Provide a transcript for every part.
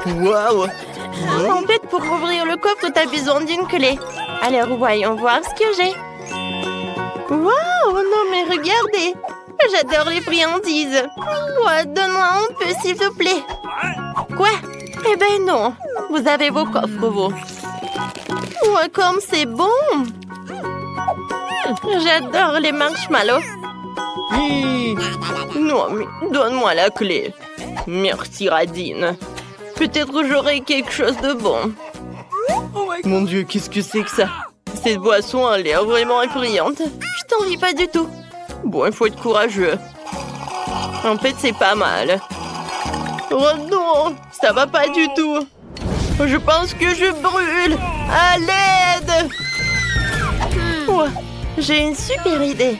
Waouh! En fait, pour ouvrir le coffre, t'as besoin d'une clé. Alors, voyons voir ce que j'ai. Waouh! Non, mais regardez! J'adore les friandises. Ouais, donne-moi un peu, s'il te plaît. Quoi? Eh ben non. Vous avez vos coffres, vous. Ouais, comme c'est bon! J'adore les marshmallows. Non, mais donne-moi la clé. Merci, Radine. Peut-être j'aurai quelque chose de bon. Mon Dieu, qu'est-ce que c'est que ça? Cette boisson a l'air vraiment effrayante. Je t'envie pas du tout. Bon, il faut être courageux. En fait, c'est pas mal. Oh non, ça va pas du tout. Je pense que je brûle. À l'aide! Ouais, j'ai une super idée.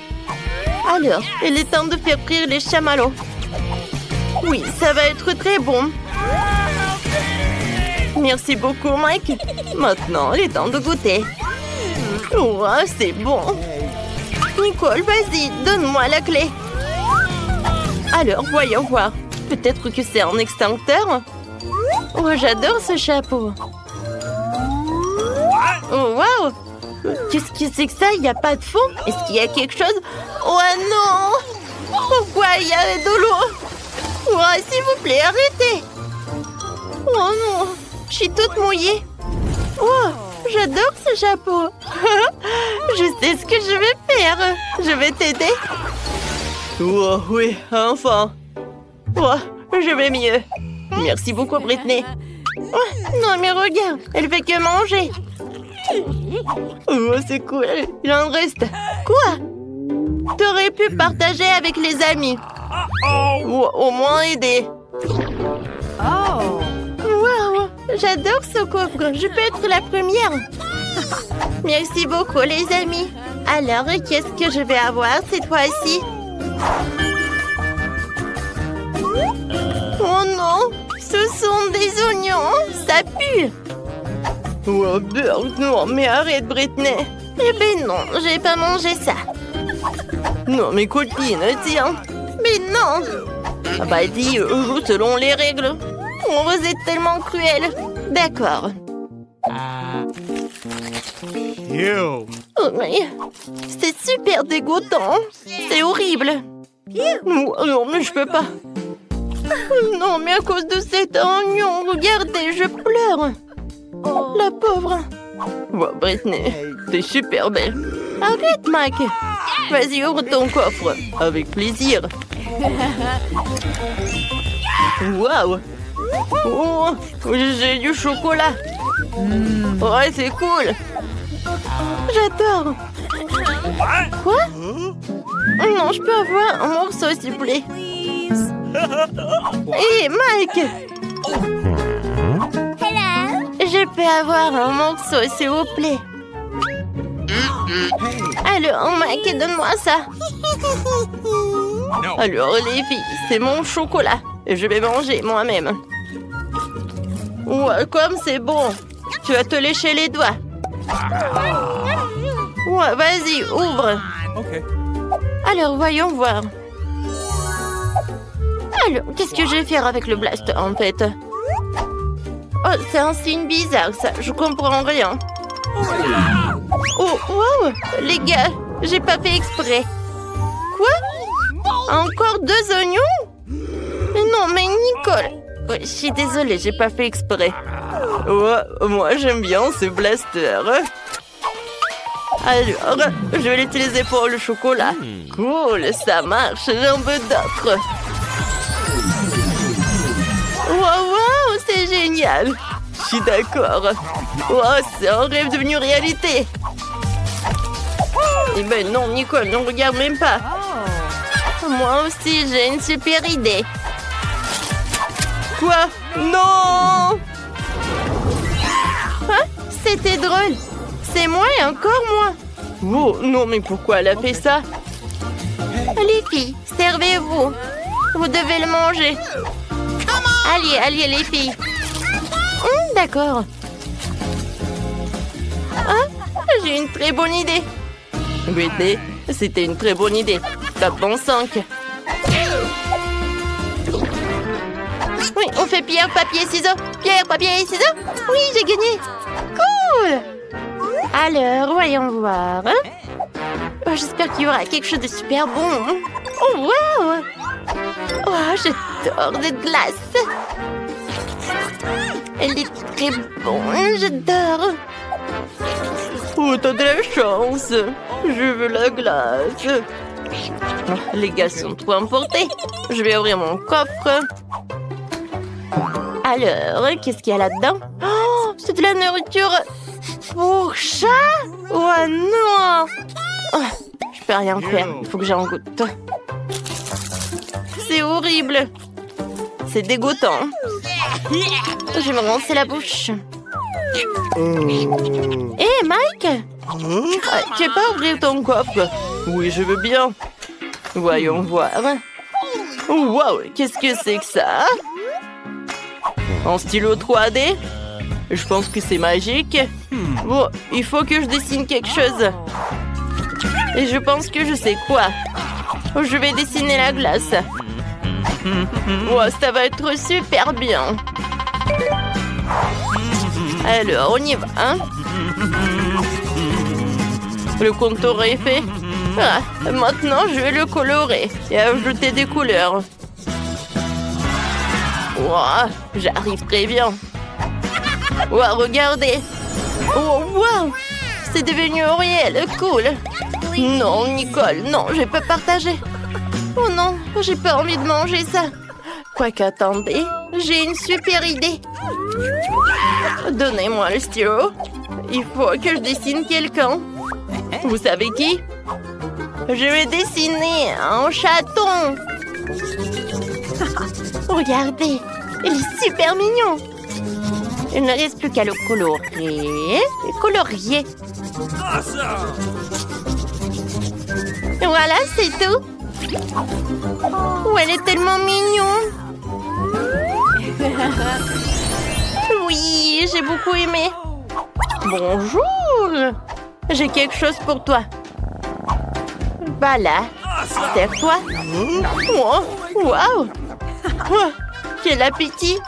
Alors, il est temps de faire frire les chamallows. Oui, ça va être très bon. Merci beaucoup, Mike. Maintenant, il est temps de goûter. Ouais, c'est bon. Nicole, vas-y, donne-moi la clé. Alors, voyons voir. Peut-être que c'est un extincteur? Oh, j'adore ce chapeau. Oh, waouh! Qu'est-ce que c'est que ça? Il n'y a pas de fond? Est-ce qu'il y a quelque chose? Oh non! Pourquoi il y a de l'eau? Oh, s'il vous plaît, arrêtez! Oh non! Je suis toute mouillée. Oh, j'adore ce chapeau. Je sais ce que je vais faire. Je vais t'aider. Oh oui, enfin. Oh, je vais mieux. Merci beaucoup, Britney. Oh, non, mais regarde, elle fait que manger. Oh, c'est cool. Il en reste. Quoi? T'aurais pu partager avec les amis. Ou au moins aider. Oh. Wow, j'adore ce coffre. Je peux être la première. Merci beaucoup, les amis. Alors, qu'est-ce que je vais avoir cette fois-ci? Oh non, ce sont des oignons. Ça pue. Oh, beurre, non, mais arrête, Britney. Eh ben non, j'ai pas mangé ça. Non, mais copine, tiens. Mais non. Ah bah dis, joue selon les règles. Oh, vous êtes tellement cruel. D'accord. Oh, mais c'est super dégoûtant. C'est horrible. Non, mais je peux pas. Non, mais à cause de cet oignon, regardez, je pleure. La pauvre. Oh, Britney, t'es super belle. Arrête, Mike. Vas-y, ouvre ton coffre. Avec plaisir. Waouh. Oh, j'ai du chocolat. Ouais, c'est cool. J'adore. Quoi? Non, je peux avoir un morceau, s'il vous plaît. Hé, Mike. Je peux avoir un morceau, s'il vous plaît. Alors, Mike, donne-moi ça. Alors, les filles, c'est mon chocolat. Et je vais manger moi-même. Ouais, comme c'est bon. Tu vas te lécher les doigts. Ouais, vas-y, ouvre. Ok. Alors, voyons voir. Alors, qu'est-ce que je vais faire avec le blaster, en fait? Oh, c'est un signe bizarre, ça. Je comprends rien. Oh, wow! Les gars, j'ai pas fait exprès. Quoi? Encore 2 oignons? Non, mais Nicole... Ouais, je suis désolée, j'ai pas fait exprès. Ouais, moi j'aime bien ce blaster. Alors, je vais l'utiliser pour le chocolat. Cool, ça marche, j'en veux d'autres. Wow, c'est génial. Je suis d'accord. Wow, c'est un rêve devenu réalité. Eh ben non, Nicole, ne regarde même pas. Moi aussi, j'ai une super idée. Quoi? Non! Hein? C'était drôle. C'est moi et encore moi. Oh, non, mais pourquoi elle a fait ça? Les filles, servez-vous. Vous devez le manger. Allez, allez, les filles. D'accord. Ah, j'ai une très bonne idée. Britney, c'était une très bonne idée. Tape bon 5. Oui, on fait pierre, papier, ciseaux. Pierre, papier, ciseaux. Oui, j'ai gagné. Cool. Alors, voyons voir. Oh, j'espère qu'il y aura quelque chose de super bon. Oh, wow. Oh, j'adore cette glace. Elle est très bonne, j'adore. Oh, t'as de la chance. Je veux la glace. Les gars sont trop emportés. Je vais ouvrir mon coffre. Alors, qu'est-ce qu'il y a là-dedans? Oh, c'est de la nourriture pour chat? Oh non! Oh, je peux rien faire, il faut que j'en goûte. C'est horrible. C'est dégoûtant. Je vais me rincer la bouche. Hé, Mike! Tu veux pas ouvrir ton coffre? Oui, je veux bien. Voyons voir. Wow, qu'est-ce que c'est que ça? En stylo 3D? Je pense que c'est magique. Bon, il faut que je dessine quelque chose. Et je pense que je sais quoi. Je vais dessiner la glace. Wow, ça va être super bien. Alors, on y va, hein? Le contour est fait. Ah, maintenant, je vais le colorer et ajouter des couleurs. Wow, j'arrive très bien. Wow, regardez. Oh, wow, c'est devenu réel, cool. Non, Nicole, non, je peux partager. Oh non, j'ai pas envie de manger ça. Quoique, attendez, j'ai une super idée. Donnez-moi le stylo. Il faut que je dessine quelqu'un. Vous savez qui? Je vais dessiner un chaton. Regardez, il est super mignon. Il ne reste plus qu'à le colorer. Colorier. Et voilà, c'est tout. Oh, elle est tellement mignonne. Oui, j'ai beaucoup aimé. Bonjour. J'ai quelque chose pour toi. Bah là, serre-toi. Oh, wow. Oh, quel appétit.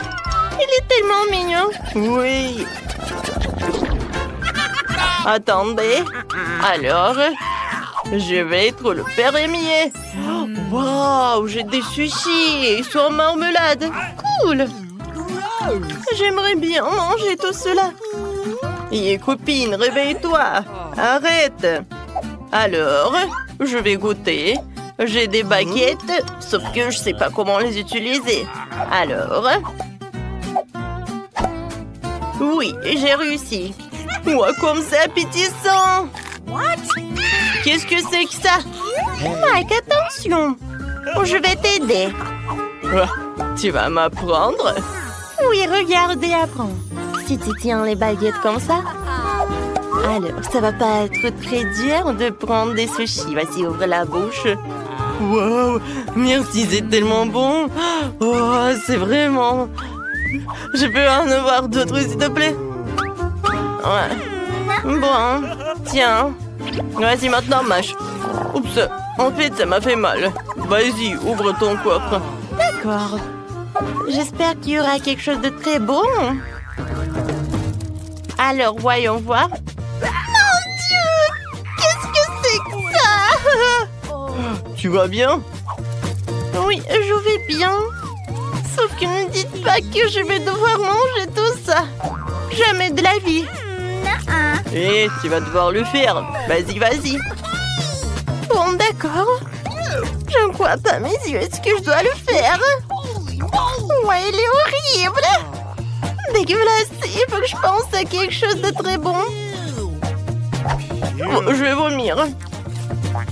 Il est tellement mignon. Oui. Attendez. Alors, je vais être le fermier. Wow, j'ai des sushis sur en marmelade. Cool. J'aimerais bien manger tout cela. Et copine, réveille-toi. Arrête. Alors, je vais goûter. J'ai des baguettes, sauf que je sais pas comment les utiliser. Alors... Oui, j'ai réussi. Ouah, comme c'est appétissant. Qu'est-ce que c'est que ça? Mike, attention. Je vais t'aider. Tu vas m'apprendre? Oui, regarde et apprends. Si tu tiens les baguettes comme ça, alors ça va pas être très dur de prendre des sushis. Vas-y, ouvre la bouche. Wow, merci, c'est tellement bon. Oh, c'est vraiment... Je peux en avoir d'autres, s'il te plaît? Ouais. Bon, tiens. Vas-y, maintenant, mâche. Oups, en fait, ça m'a fait mal. Vas-y, ouvre ton coffre. D'accord. J'espère qu'il y aura quelque chose de très bon. Alors, voyons voir. Mon Dieu! Qu'est-ce que c'est que ça? Tu vas bien? Oui, je vais bien. Sauf que ne dites pas que je vais devoir manger tout ça. Jamais de la vie. Eh, tu vas devoir le faire. Vas-y, vas-y. Bon, d'accord. Je ne crois pas mes yeux. Est-ce que je dois le faire? Ouais, il est horrible. Dégueulasse. Il faut que je pense à quelque chose de très bon. Oh, je vais vomir.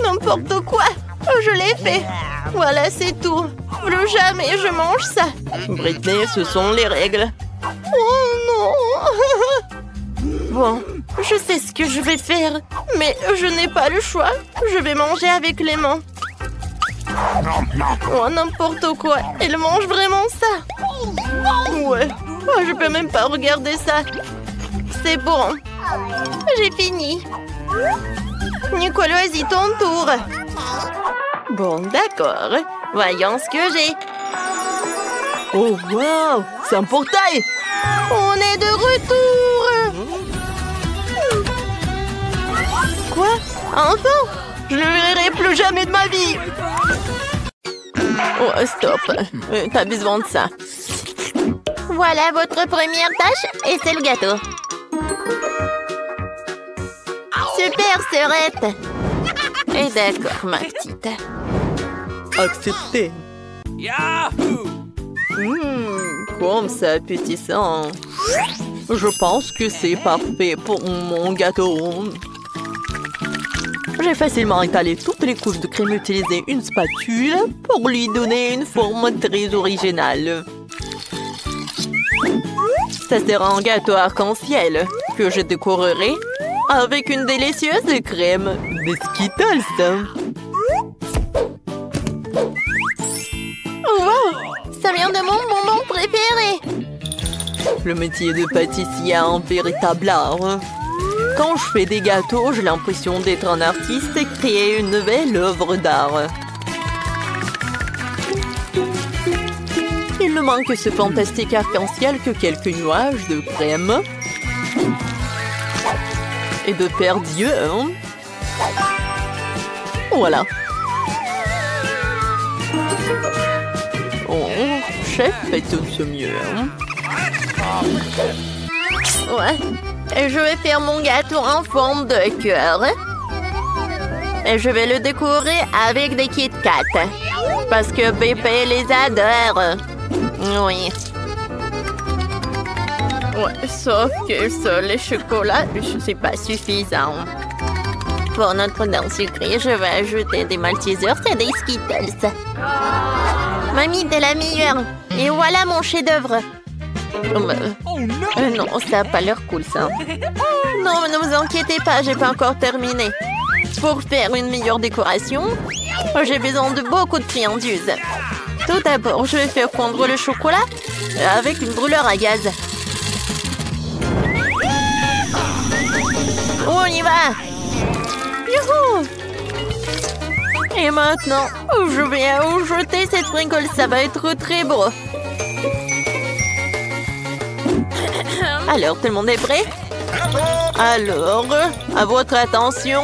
N'importe quoi. Oh, je l'ai fait. Voilà, c'est tout. Plus jamais je mange ça. Britney, ce sont les règles. Oh non. Bon, je sais ce que je vais faire. Mais je n'ai pas le choix. Je vais manger avec les mains. Oh, n'importe quoi. Elle mange vraiment ça. Ouais. Oh, je peux même pas regarder ça. C'est bon. J'ai fini. Nicole, vas-y, ton tour. Bon, d'accord. Voyons ce que j'ai. Oh, wow! C'est un portail! On est de retour! Quoi? Enfin? Je ne le verrai plus jamais de ma vie! Oh, stop! T'as besoin de ça. Voilà votre première tâche et c'est le gâteau. Super, sœurette! Et d'accord, ma petite. Accepté. Comme c'est appétissant. Je pense que c'est parfait pour mon gâteau. J'ai facilement étalé toutes les couches de crème et utilisé une spatule pour lui donner une forme très originale. Ça sera un gâteau arc-en-ciel que je décorerai avec une délicieuse crème de Skittles. Wow! Ça vient de mon bonbon préféré! Le métier de pâtissier a un véritable art. Quand je fais des gâteaux, j'ai l'impression d'être un artiste et créer une nouvelle œuvre d'art. Il ne manque que ce fantastique arc-en-ciel que quelques nuages de crème et de paires d'yeux. Voilà. Oh, chef fait tout ce mieux. Ouais. Et je vais faire mon gâteau en forme de cœur. Et je vais le décorer avec des Kit Kat. Parce que bébé les adore. Oui. Ouais, sauf que ça, les chocolats, c'est pas suffisant. Pour notre dent sucrée, je vais ajouter des Maltesers et des Skittles. Mamie, t'es la meilleure. Et voilà mon chef-d'œuvre. Non, ça n'a pas l'air cool, ça. Non, mais ne vous inquiétez pas, j'ai pas encore terminé. Pour faire une meilleure décoration, j'ai besoin de beaucoup de friandises. Tout d'abord, je vais faire fondre le chocolat avec une brûleur à gaz. On y va! Youhou! Et maintenant, je vais jeter cette sprinkle, ça va être très beau. Alors, tout le monde est prêt? Alors, à votre attention,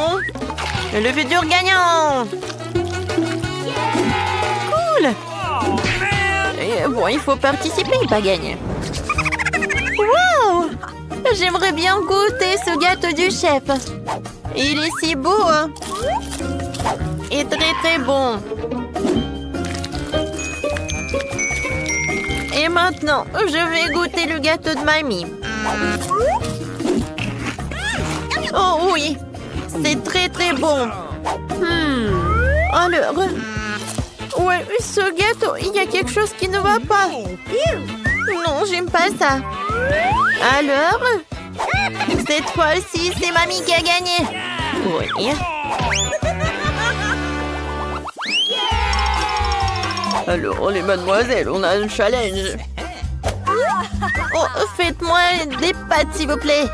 le futur gagnant! Cool! Et bon, il faut participer, pas gagner. Wow! J'aimerais bien goûter ce gâteau du chef. Il est si beau, hein? Et très très bon. Et maintenant, je vais goûter le gâteau de mamie. Oh oui, c'est très très bon. Alors, ouais, ce gâteau, il y a quelque chose qui ne va pas. Non, j'aime pas ça. Alors, cette fois-ci, c'est mamie qui a gagné. Oui. Alors, les mademoiselles, on a un challenge. Oh, faites-moi des pâtes, s'il vous plaît.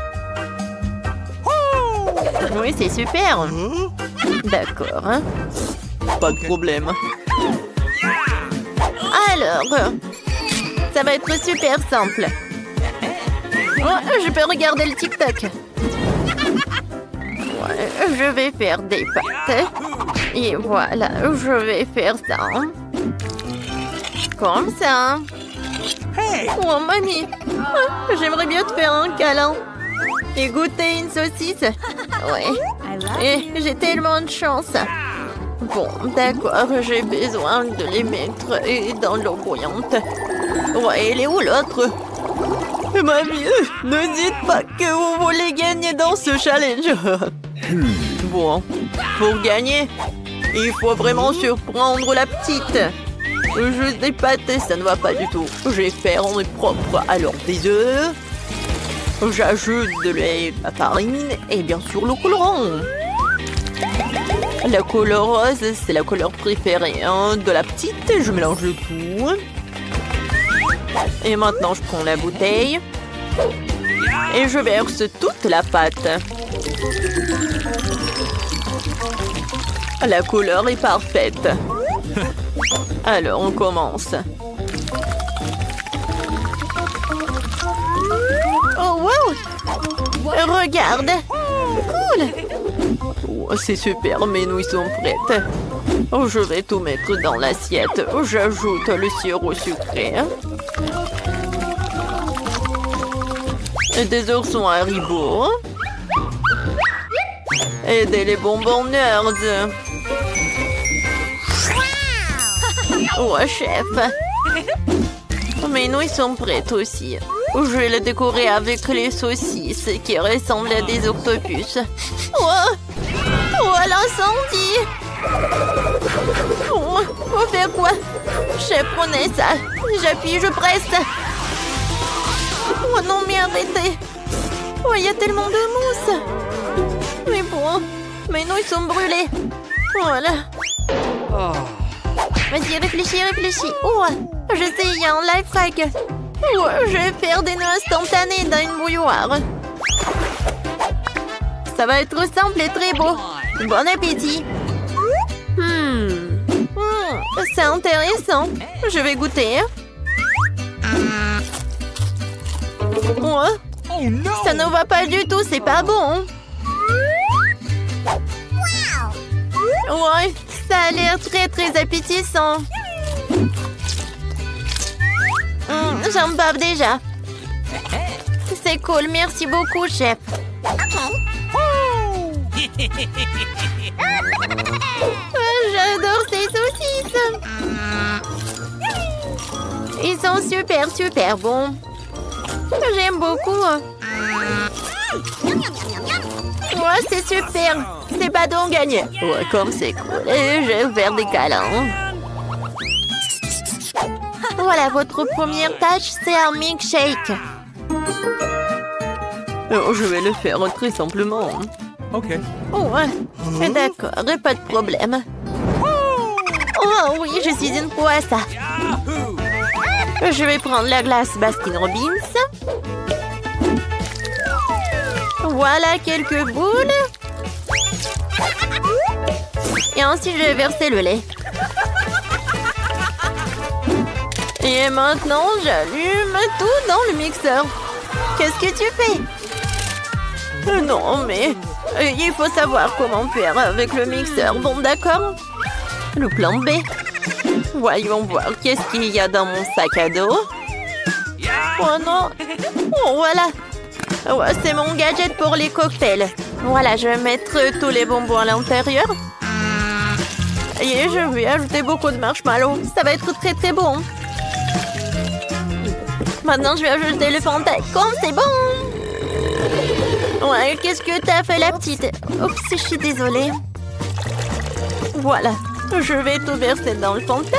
Oui, c'est super. D'accord. Hein? Pas de problème. Alors, ça va être super simple. Oh, je peux regarder le TikTok. Ouais, je vais faire des pâtes. Et voilà, je vais faire ça. Comme ça. Oh, mamie. J'aimerais bien te faire un câlin. Et goûter une saucisse. Ouais. Et j'ai tellement de chance. Bon, d'accord, j'ai besoin de les mettre dans l'eau bouillante. Ouais, elle est où l'autre? Mamie, ne dites pas que vous voulez gagner dans ce challenge. Bon, pour gagner, il faut vraiment surprendre la petite. Juste des pâtes, ça ne va pas du tout. Je vais faire en propre. Alors, des œufs. J'ajoute de lait, la farine et bien sûr le colorant. La couleur rose, c'est la couleur préférée de la petite. Je mélange le tout. Et maintenant, je prends la bouteille. Et je verse toute la pâte. La couleur est parfaite. Alors, on commence. Regarde. Cool. Oh, c'est super, mes nouilles sont prêtes. Oh, je vais tout mettre dans l'assiette. Oh, j'ajoute le sirop sucré. Et des oursons Haribo. Et des bonbons Nerds. Oh, chef. Mes nouilles sont prêtes aussi. Je vais les décorer avec les saucisses qui ressemblent à des octopus. Oh, oh l'incendie. Oh, faut faire quoi? Chef, prenez ça. J'appuie, je presse. Oh non, mais arrêtez. Oh, il y a tellement de mousse. Mais bon, mes nouilles sont brûlées. Voilà. Vas-y, réfléchis. Oh, je sais, il y a un life hack. Oh, je vais faire des nœuds instantanés dans une bouilloire. Ça va être simple et très beau. Bon appétit. C'est intéressant. Je vais goûter. Oh, ça ne va pas du tout, c'est pas bon. Ouais, ça a l'air très très appétissant. J'en bave déjà. C'est cool, merci beaucoup, chef. J'adore ces saucisses. Ils sont super bons. J'aime beaucoup. Ouais, c'est super. C'est pas donc gagné. Ouais, comme c'est cool. Et je vais faire des câlins. Voilà, votre première tâche, c'est un milkshake. Oh, je vais le faire très simplement. Ok. Ouais, d'accord, pas de problème. Oh oui, je suis une pro à ça. Je vais prendre la glace Baskin Robbins. Voilà quelques boules. Et ensuite, je vais verser le lait. Et maintenant, j'allume tout dans le mixeur. Qu'est-ce que tu fais? Non, mais il faut savoir comment faire avec le mixeur. Bon, d'accord. Le plan B. Voyons voir qu'est-ce qu'il y a dans mon sac à dos. Oh non. Oh, voilà. Ouais, c'est mon gadget pour les cocktails. Voilà, je vais mettre tous les bonbons à l'intérieur. Et je vais ajouter beaucoup de marshmallows. Ça va être très très bon. Maintenant, je vais ajouter le Fanta. Comme c'est bon. Ouais, qu'est-ce que t'as fait, la petite? Oups, je suis désolée. Voilà, je vais tout verser dans le Fanta.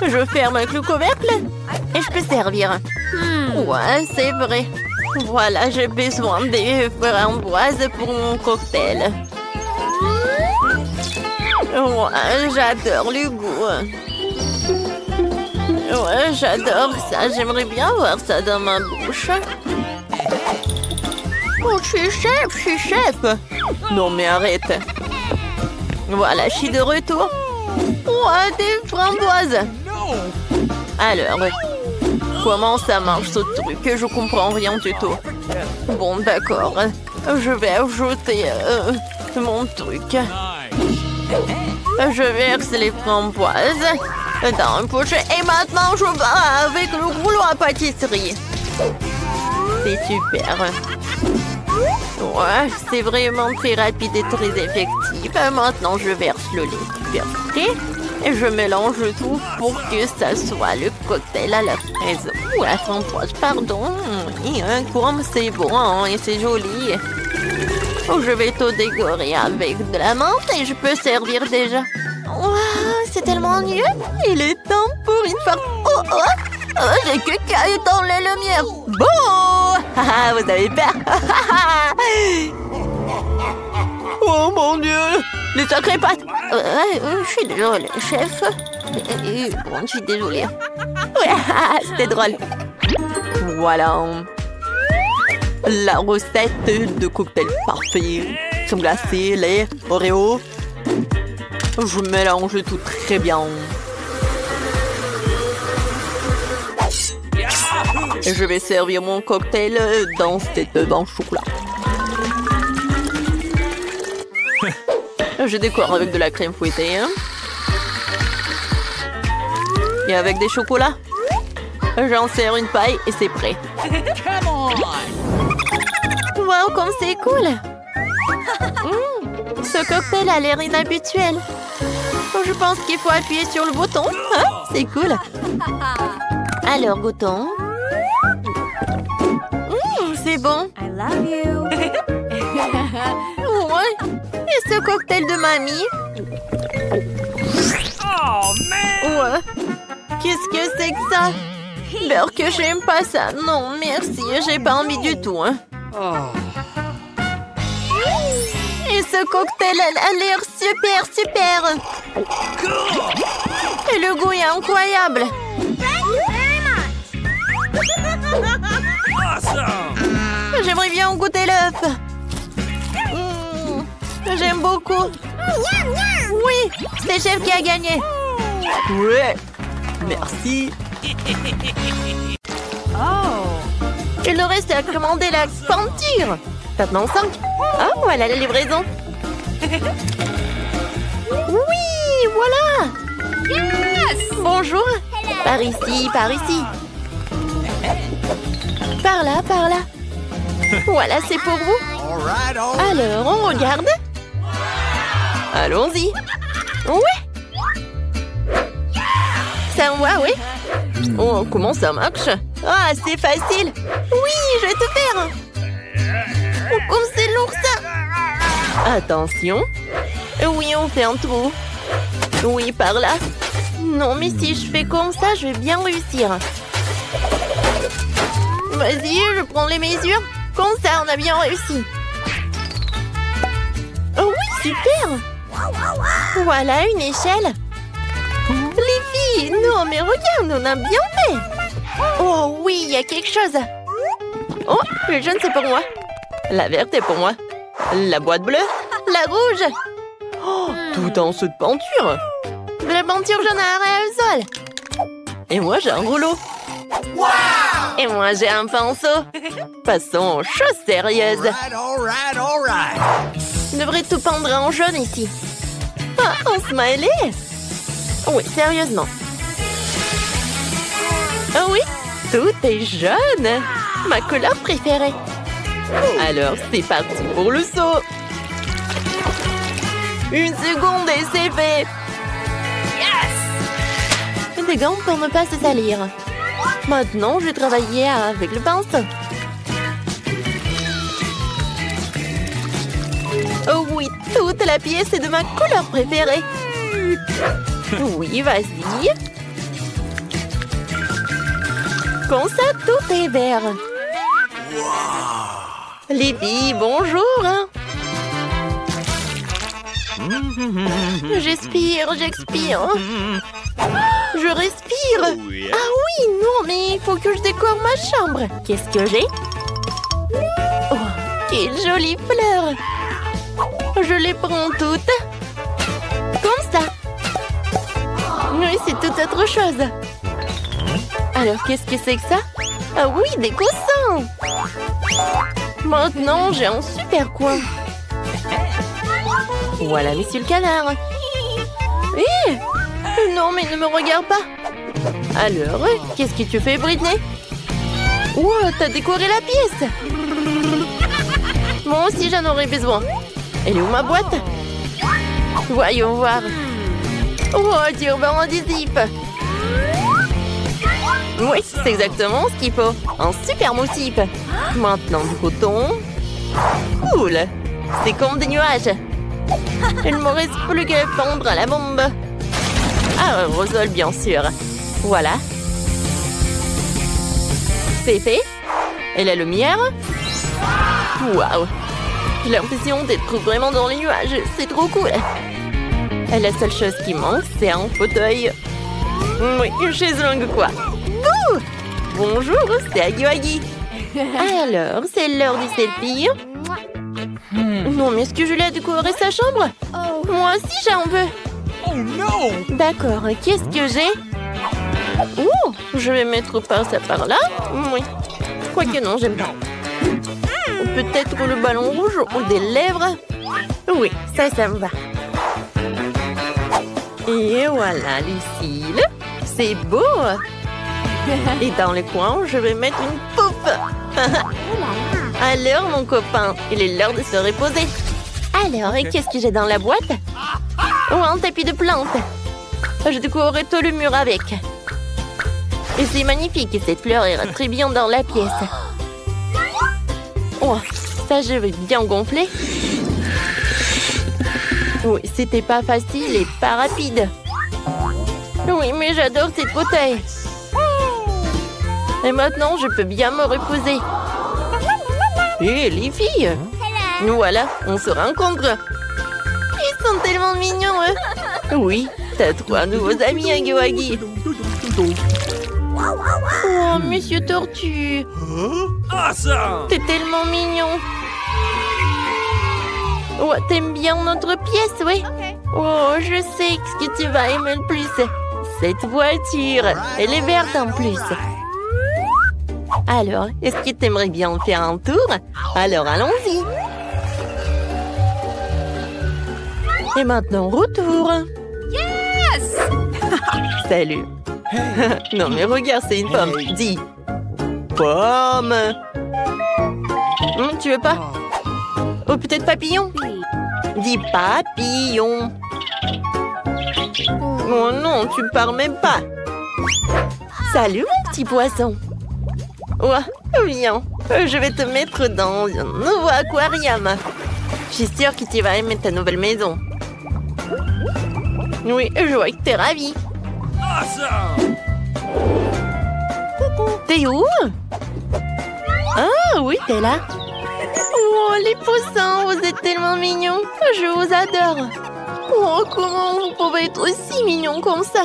Je ferme avec le couvercle et je peux servir. Ouais, c'est vrai. Voilà, j'ai besoin des framboises pour mon cocktail. Ouais, j'adore le goût. Ouais, j'adore ça. J'aimerais bien voir ça dans ma bouche. Oh, je suis chef. Non, mais arrête. Voilà, je suis de retour. Ouais, des framboises. Alors, comment ça marche ce truc? Je comprends rien du tout. Bon, d'accord. Je vais ajouter mon truc. Je verse les framboises dans une pochette. Et maintenant, je vais avec le rouleau à pâtisserie. C'est super. Ouais, c'est vraiment très rapide et très effectif. Maintenant, je verse le lait versé et je mélange tout pour que ça soit le cocktail à la fraise ou à la framboise, pardon. Et comme c'est bon et c'est joli. Je vais tout décorer avec de la menthe et je peux servir déjà. Wow, c'est tellement mieux. Il est temps pour une farce. J'ai que qu'à éteindre les lumières. Bon. Vous avez peur? Oh mon Dieu! Les sacrées pattes. Je suis désolée, chef. Bon, je suis désolée. Ouais, c'était drôle. Voilà. La recette de cocktail parfait. Crème glacée, lait, Oreo. Je mélange tout très bien. Je vais servir mon cocktail dans cette œuf en chocolat. Je décore avec de la crème fouettée. Hein. Et avec des chocolats. J'en sers une paille et c'est prêt. Wow, comme c'est cool! Ce cocktail a l'air inhabituel. Je pense qu'il faut appuyer sur le bouton. Hein? C'est cool. Alors, goûtons. C'est bon. I love you. Ouais. Et ce cocktail de mamie? Oh, man. Ouais. Qu'est-ce que c'est que ça? Beurre que j'aime pas ça. Non, merci. J'ai pas envie du tout. Hein. Et ce cocktail a l'air super. Et le goût est incroyable. J'aimerais bien goûter l'œuf. J'aime beaucoup. Oui, c'est chef qui a gagné. Ouais. Merci. Il nous reste à commander la peinture. Maintenant 5. Ah, voilà la livraison. Oui, voilà. Bonjour. Par ici. Par là. Voilà, c'est pour vous. Alors, on regarde. Allons-y. Ouais. Ça envoie, oui. Oh, comment ça marche? Ah, c'est facile. Oui, je vais te faire. Oh, comme c'est lourd ça. Attention. Oui, on fait un trou. Oui, par là. Non, mais si je fais comme ça, je vais bien réussir. Vas-y, je prends les mesures. Comme ça, on a bien réussi. Oh oui, super. Voilà, une échelle. Les filles, non, mais regarde, on a bien fait. Oh oui, il y a quelque chose. Oh, le jaune, c'est pour moi. La verte est pour moi. La boîte bleue. La rouge. Oh, tout en dessous de peinture. De la peinture jaune à aérosol. Et moi, j'ai un rouleau. Wow! Et moi, j'ai un pinceau. Passons aux choses sérieuses. Je devrais tout peindre en jaune ici. Ah, un smiley. Oui, sérieusement. Ah oui, tout est jaune. Ma couleur préférée. Alors, c'est parti pour le saut. Une seconde et c'est fait. Yes! Des gants pour ne pas se salir. Maintenant, je vais travailler avec le pinceau. Oh oui, toute la pièce est de ma couleur préférée. Oui, vas-y. Comme ça, tout est vert. Les filles, bonjour. J'expire. Je respire. Ah oui, non, mais il faut que je décore ma chambre. Qu'est-ce que j'ai? Oh, quelle jolie fleur. Je les prends toutes. Comme ça. Oui, c'est toute autre chose. Alors, qu'est-ce que c'est que ça? Ah oui, des coussins. Maintenant, j'ai un super coin. Voilà, monsieur le canard. Hé! Non, mais ne me regarde pas. Alors, qu'est-ce que tu fais, Britney? Wow, t'as décoré la pièce. Moi aussi, j'en aurais besoin. Elle est où ma boîte? Voyons voir. Oh, du ruban adhésif. Oui, c'est exactement ce qu'il faut. Un super motif. Maintenant, du coton. Cool. C'est comme des nuages. Il ne me reste plus qu'à pendre à la bombe. Ah, aérosol, bien sûr. Voilà. C'est fait. Et la lumière. Waouh. J'ai l'impression d'être vraiment dans les nuages. C'est trop cool. Et la seule chose qui manque, c'est un fauteuil. Oui, une chaise longue quoi. Bouh! Bonjour, c'est Agui. Alors, c'est l'heure du selfie. Non, mais est-ce que je l'ai décoré sa chambre? Moi aussi, j'en veux. D'accord, qu'est-ce que j'ai? Oh, je vais mettre par ça par là. Oui. Quoique non, j'aime pas. Ou peut-être le ballon rouge ou des lèvres. Oui, ça me va. Et voilà, Lucille. C'est beau. Et dans le coin, je vais mettre une poupe. Alors, mon copain, il est l'heure de se reposer. Alors, et qu'est-ce que j'ai dans la boîte? Oh, un tapis de plantes. Je décorerai tout le mur avec. Et c'est magnifique, cette fleur ira très bien dans la pièce. Oh, ça, je vais bien gonfler. Oui, c'était pas facile et pas rapide. Oui, mais j'adore cette fauteuil. Et maintenant, je peux bien me reposer. Hé, les filles! Nous voilà, on se rencontre. Ils sont tellement mignons, eux. Oui, t'as 3 nouveaux amis, Huggy Wuggy. Oh, Monsieur Tortue. T'es tellement mignon. Oh, t'aimes bien notre pièce, oui? Oh, je sais ce que tu vas aimer le plus. Cette voiture, elle est verte en plus. Alors, est-ce que t'aimerais bien faire un tour? Alors, allons-y. Et maintenant, retour. Yes! Salut. Non, mais regarde, c'est une pomme. Dis. Pomme. Tu veux pas? Oh, peut-être papillon? Dis papillon. Oh non, tu parles même pas. Salut, mon petit poisson. Ouais, viens. Je vais te mettre dans un nouveau aquarium. Je suis sûre que tu vas aimer ta nouvelle maison. Oui, je vois que t'es ravie. T'es où? Ah oui, t'es là. Oh, les poussins, vous êtes tellement mignons. Je vous adore. Oh, comment vous pouvez être aussi mignons comme ça?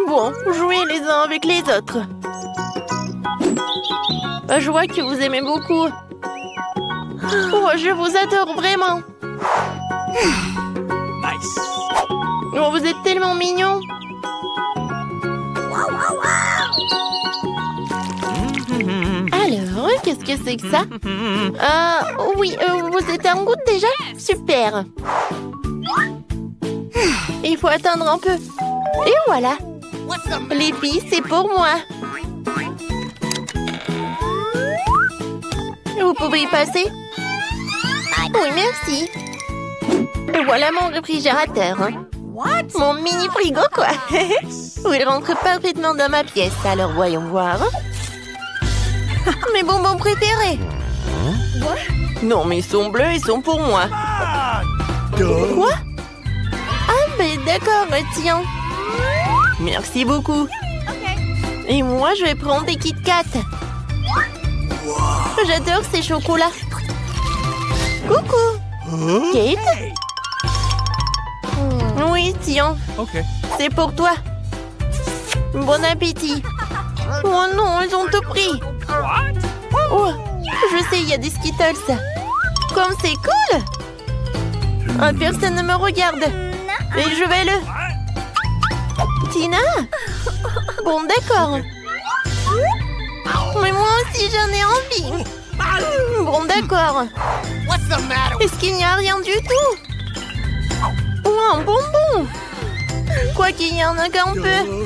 Bon, jouez les uns avec les autres. Je vois que vous aimez beaucoup. Oh, je vous adore vraiment. Oh, vous êtes tellement mignons. Alors, qu'est-ce que c'est que ça? Oui, vous êtes en route déjà? Super. Il faut attendre un peu. Et voilà. Les filles, c'est pour moi. Vous pouvez y passer? Oui, merci. Et voilà mon réfrigérateur. Mon mini frigo, quoi. Il rentre parfaitement dans ma pièce. Alors, voyons voir. Mes bonbons préférés. Non, mais ils sont bleus, ils sont pour moi. Quoi? Ah, mais d'accord, tiens. Merci beaucoup. Et moi, je vais prendre des Kit Kat. J'adore ces chocolats. Coucou. Kate? Oui, tiens. C'est pour toi. Bon appétit. Oh non, ils ont tout pris. Oh, je sais, il y a des Skittles. Comme c'est cool. Personne ne me regarde. Et je vais le... Tina? Bon, d'accord. Mais moi aussi, j'en ai envie. Bon, d'accord. Est-ce qu'il n'y a rien du tout? Oh, un bonbon. Quoi qu'il y en a qu'un peu.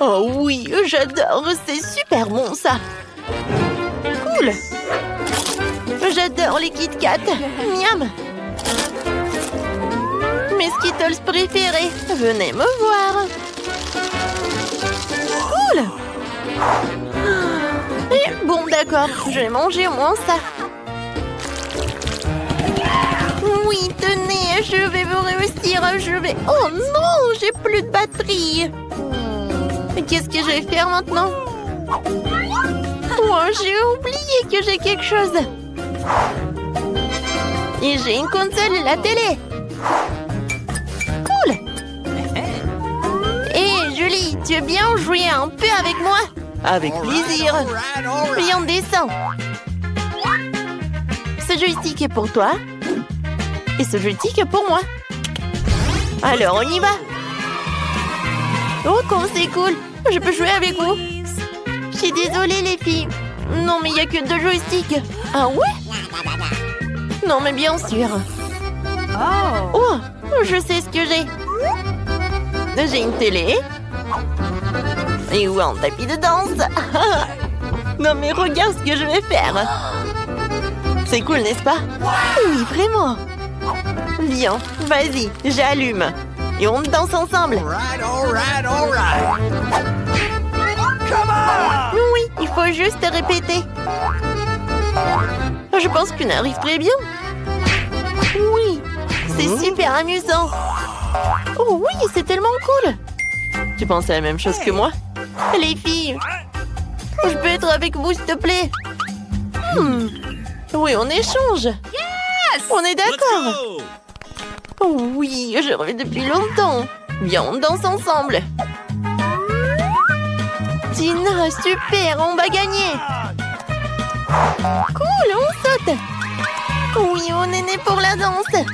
Oh oui, j'adore. C'est super bon, ça. Cool. J'adore les Kit Kat. Miam. Mes Skittles préférés. Venez me voir. Cool. Et bon, d'accord. Je vais manger au moins ça. Oui, tenez, je vais vous réussir. Je vais... Oh non, j'ai plus de batterie. Qu'est-ce que je vais faire maintenant? Oh, j'ai oublié que j'ai quelque chose. Et j'ai une console et la télé. Cool. Hé, Julie, tu veux bien jouer un peu avec moi? Avec plaisir. Viens, descends. Ce joystick est pour toi. Et ce joystick est pour moi. Alors, on y va. Oh, comme c'est cool. Je peux jouer avec vous. Je suis désolée, les filles. Non, mais il n'y a que 2 joysticks. Ah ouais? Non, mais bien sûr. Oh, je sais ce que j'ai. J'ai une télé. Et où un tapis de danse. Non, mais regarde ce que je vais faire. C'est cool, n'est-ce pas? Oui, vraiment. Viens, vas-y, j'allume. Et on danse ensemble. Oui, il faut juste répéter. Je pense qu'on arrive très bien. Oui, c'est super amusant. Oh oui, c'est tellement cool. Tu penses à la même chose que moi? Les filles, je peux être avec vous, s'il te plaît? Oui, on échange. On est d'accord. Oh oui, je rêve depuis longtemps. Viens, on danse ensemble. Tina, super, on va gagner. Cool, on saute. Oui, on est né pour la danse.